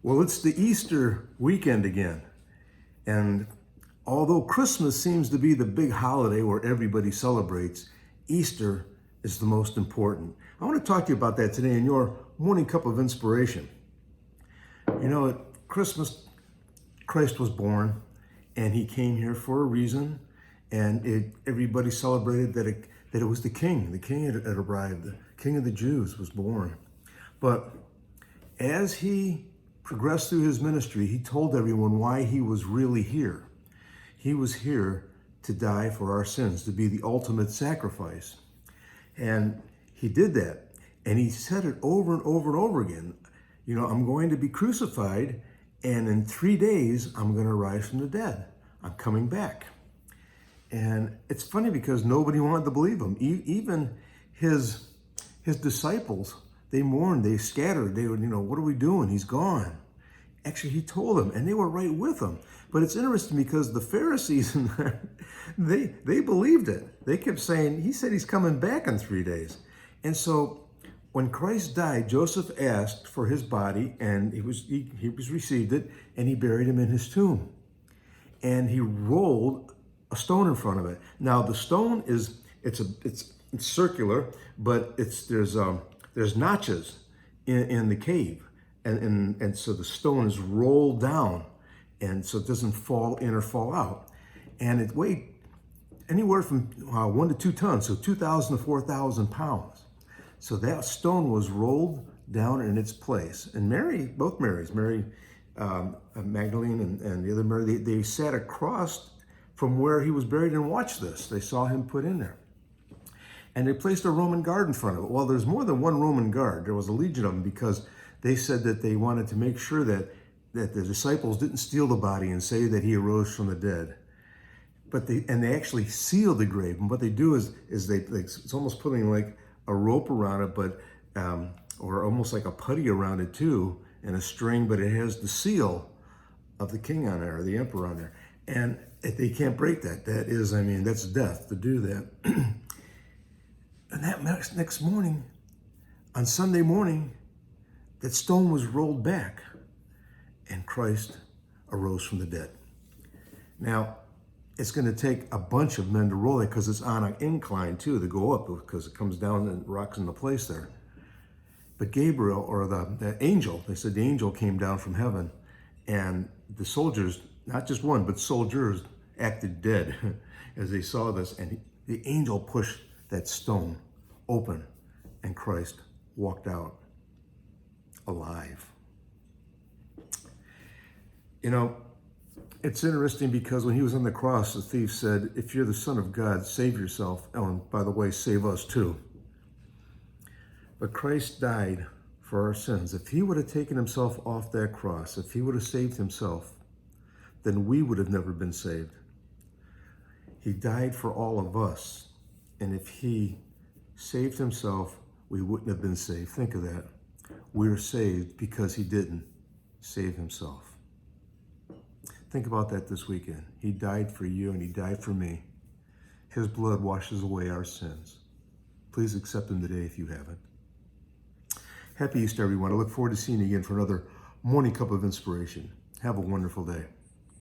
Well, it's the Easter weekend again. And although Christmas seems to be the big holiday where everybody celebrates, Easter is the most important. I want to talk to you about that today in your morning cup of inspiration. You know, at Christmas, Christ was born and he came here for a reason. And everybody celebrated that it was the king. The king had arrived. The king of the Jews was born. But as he progressed through his ministry, he told everyone why he was really here. He was here to die for our sins, to be the ultimate sacrifice. And he did that. And he said it over and over and over again. You know, I'm going to be crucified, and in 3 days, I'm going to rise from the dead. I'm coming back. And it's funny because nobody wanted to believe him. Even his disciples, they mourned, they scattered. They would, what are we doing? He's gone. Actually, he told them, and they were right with him. But it's interesting because the Pharisees, they believed it. They kept saying, he said he's coming back in 3 days. And so when Christ died, Joseph asked for his body, and he received it, and he buried him in his tomb. And he rolled a stone in front of it. Now the stone it's circular, but there's notches in the cave, and so the stone is rolled down, and so it doesn't fall in or fall out. And it weighed anywhere from 1 to 2 tons, so 2,000 to 4,000 pounds. So that stone was rolled down in its place. And both Marys, Mary Magdalene and the other Mary, they sat across from where he was buried and watched this. They saw him put in there. And they placed a Roman guard in front of it. Well, there's more than one Roman guard. There was a legion of them because they said that they wanted to make sure that the disciples didn't steal the body and say that he arose from the dead. But they actually seal the grave. And what they do is it's almost putting like a rope around it, but or almost like a putty around it too, and a string, but it has the seal of the king on there, or the emperor on there. And they can't break that. That's death to do that. And that next morning, on Sunday morning, that stone was rolled back and Christ arose from the dead. Now, it's going to take a bunch of men to roll it because it's on an incline too to go up, because it comes down and rocks into place there. But Gabriel, or the angel, they said the angel came down from heaven, and the soldiers, not just one, but soldiers acted dead as they saw this, and the angel pushed that stone open, and Christ walked out alive. You know, it's interesting because when he was on the cross, the thief said, if you're the Son of God, save yourself. Oh, and by the way, save us too. But Christ died for our sins. If he would have taken himself off that cross, if he would have saved himself, then we would have never been saved. He died for all of us. And if he saved himself, we wouldn't have been saved. Think of that. We're saved because he didn't save himself. Think about that this weekend. He died for you and he died for me. His blood washes away our sins. Please accept him today if you haven't. Happy Easter, everyone. I look forward to seeing you again for another morning cup of inspiration. Have a wonderful day.